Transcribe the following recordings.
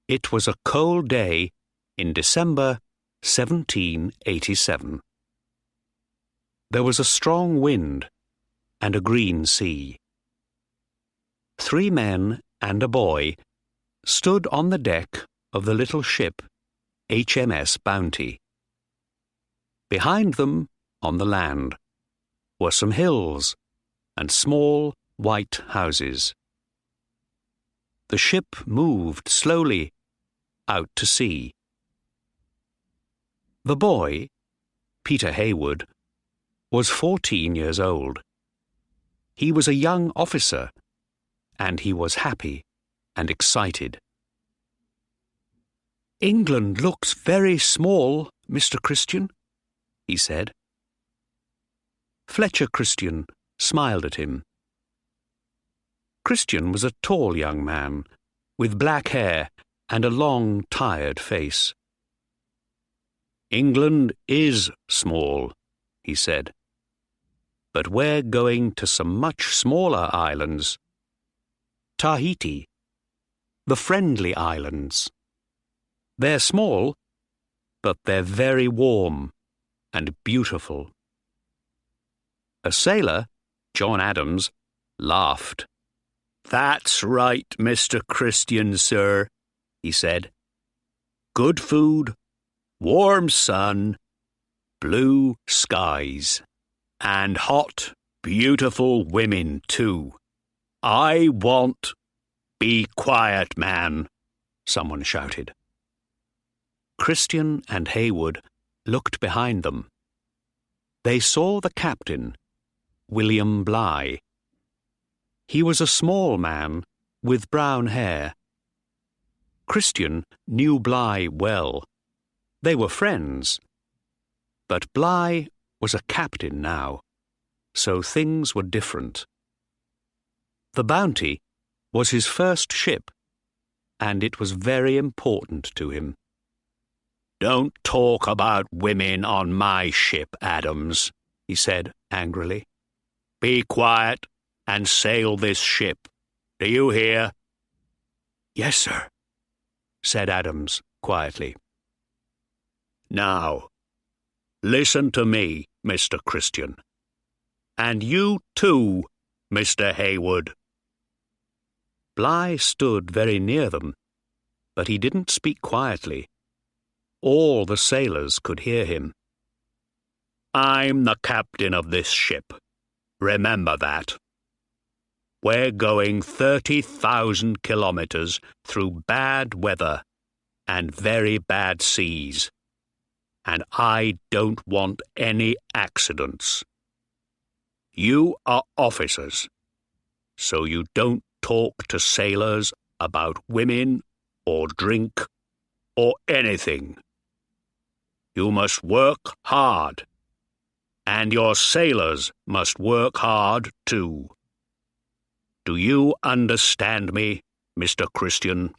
It was a cold day in December 1787. There was a strong wind and a green sea. 3 men and a boy stood on the deck of the little ship HMS Bounty. Behind them, on the land, were some hills and small white houses. The ship moved slowly out to sea. The boy, Peter Heywood, was 14 years old. He was a young officer, and he was happy and excited. "England looks very small, Mr. Christian," he said. Fletcher Christian smiled at him. Christian was a tall young man, with black hair and a long, tired face. "England is small," he said, "but we're going to some much smaller islands. Tahiti, the Friendly Islands. They're small, but they're very warm and beautiful." A sailor, John Adams, laughed. "That's right, Mr. Christian, sir," he said. "Good food, warm sun, blue skies, and hot, beautiful women, too. I want—" "Be quiet, man," someone shouted. Christian and Heywood looked behind them. They saw the captain, William Bligh. He was a small man with brown hair. Christian knew Bligh well. They were friends. But Bligh was a captain now, so things were different. The Bounty was his first ship, and it was very important to him. "Don't talk about women on my ship, Adams," he said angrily. "Be quiet and sail this ship. Do you hear?" "Yes, sir," said Adams quietly. "Now, listen to me, Mr. Christian. And you too, Mr. Heywood." Bligh stood very near them, but he didn't speak quietly. All the sailors could hear him. "I'm the captain of this ship. Remember that. We're going 30,000 kilometers through bad weather and very bad seas, and I don't want any accidents. You are officers, so you don't talk to sailors about women or drink or anything. You must work hard, and your sailors must work hard too. Do you understand me, Mr. Christian?"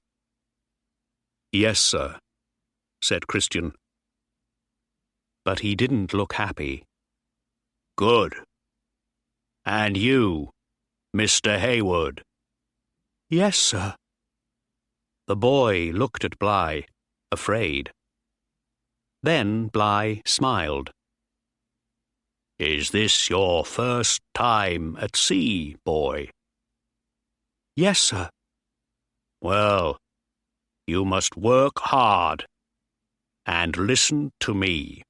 "Yes, sir," said Christian. But he didn't look happy. "Good. And you, Mr. Heywood?" "Yes, sir." The boy looked at Bligh, afraid. Then Bligh smiled. "Is this your first time at sea, boy?" "Yes, sir." "Well, you must work hard and listen to me.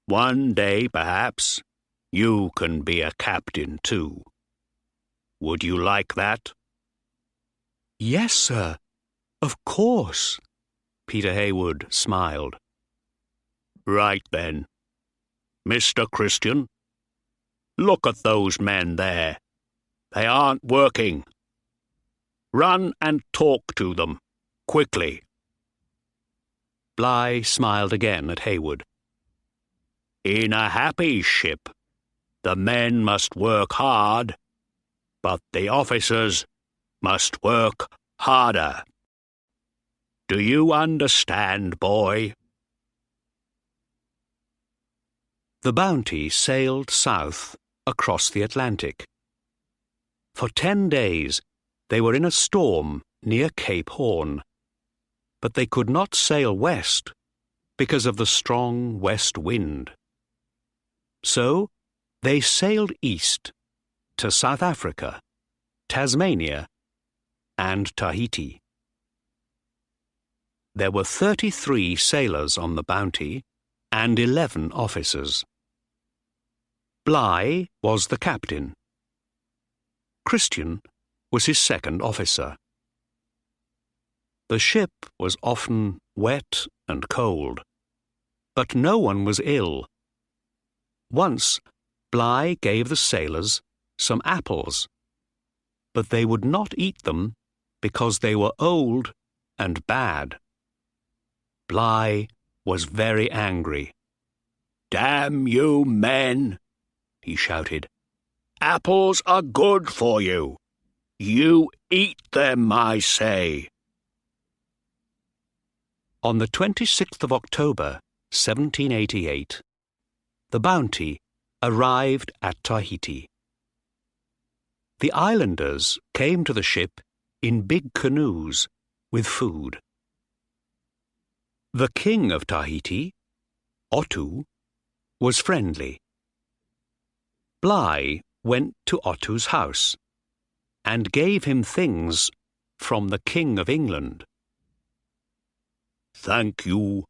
One day, perhaps, you can be a captain too. Would you like that?" "Yes, sir, of course," Peter Heywood smiled. "Right then. Mr. Christian, look at those men there. They aren't working. Run and talk to them, quickly." Bligh smiled again at Heywood. "In a happy ship, the men must work hard, but the officers must work harder. Do you understand, boy?" The Bounty sailed south across the Atlantic. For 10 days they were in a storm near Cape Horn. but they could not sail west because of the strong west wind. So they sailed east to South Africa, Tasmania, and Tahiti. There were 33 sailors on the Bounty and 11 officers. Bligh was the captain. Christian was his second officer. The ship was often wet and cold, but no one was ill. Once, Bligh gave the sailors some apples, but they would not eat them because they were old and bad. Bligh was very angry. "Damn you men!" he shouted. "Apples are good for you. You eat them, I say." On the 26th of October, 1788, the Bounty arrived at Tahiti. The islanders came to the ship in big canoes with food. The king of Tahiti, Otoo, was friendly. Bligh went to Otoo's house and gave him things from the King of England. "Thank you,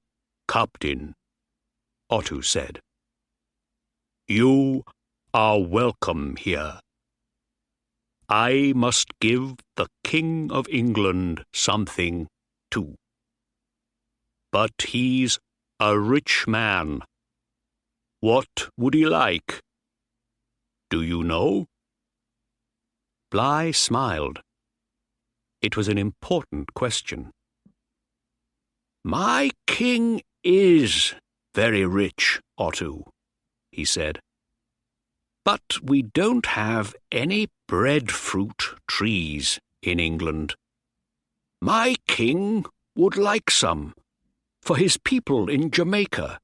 Captain," Otoo said. "You are welcome here. I must give the King of England something too. But he's a rich man. What would he like? Do you know?" Bligh smiled. It was an important question. "My king is very rich, Otoo," he said. "But we don't have any breadfruit trees in England. My king would like some for his people in Jamaica.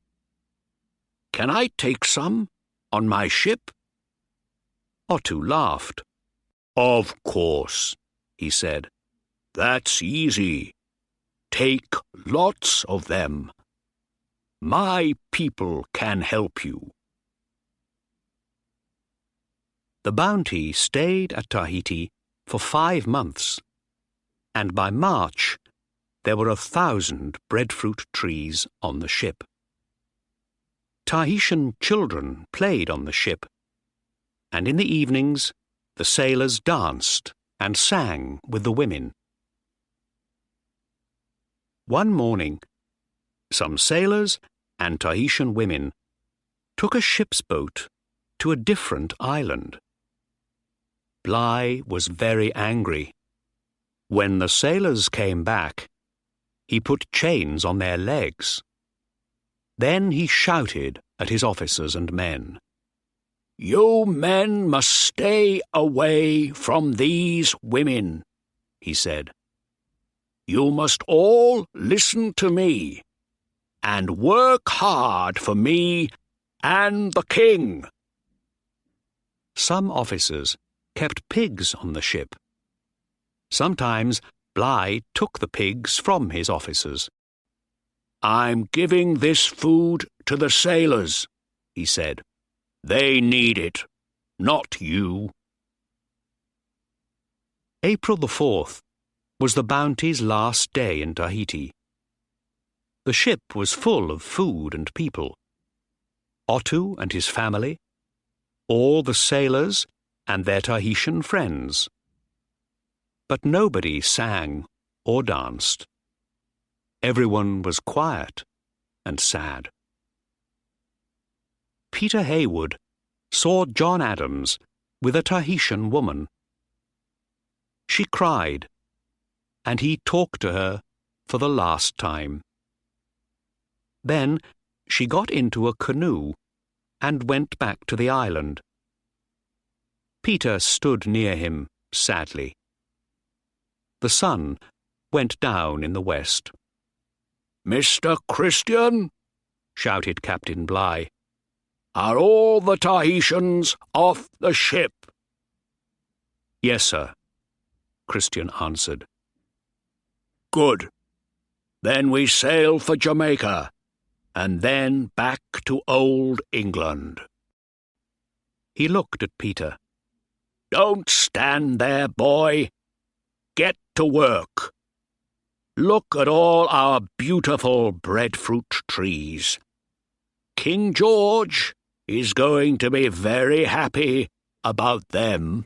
Can I take some on my ship?" Otoo laughed. "Of course," he said. "That's easy. Take lots of them. My people can help you." The Bounty stayed at Tahiti for 5 months, and by March there were 1,000 breadfruit trees on the ship. Tahitian children played on the ship, and in the evenings the sailors danced and sang with the women. One morning, some sailors and Tahitian women took a ship's boat to a different island. Bligh was very angry. When the sailors came back, he put chains on their legs. Then he shouted at his officers and men. "You men must stay away from these women," he said. "You must all listen to me and work hard for me and the king." Some officers kept pigs on the ship. Sometimes Bligh took the pigs from his officers. "I'm giving this food to the sailors," he said. "They need it, not you." April the 4th was the Bounty's last day in Tahiti. The ship was full of food and people. Otoo and his family, all the sailors and their Tahitian friends. But nobody sang or danced. Everyone was quiet and sad. Peter Heywood saw John Adams with a Tahitian woman. She cried, and he talked to her for the last time. Then she got into a canoe and went back to the island. Peter stood near him sadly. The sun went down in the west. "Mr. Christian," shouted Captain Bligh, "are all the Tahitians off the ship?" "Yes, sir," Christian answered. "Good. Then we sail for Jamaica, and then back to old England." He looked at Peter. "Don't stand there, boy. Get to work. Look at all our beautiful breadfruit trees. King George is going to be very happy about them."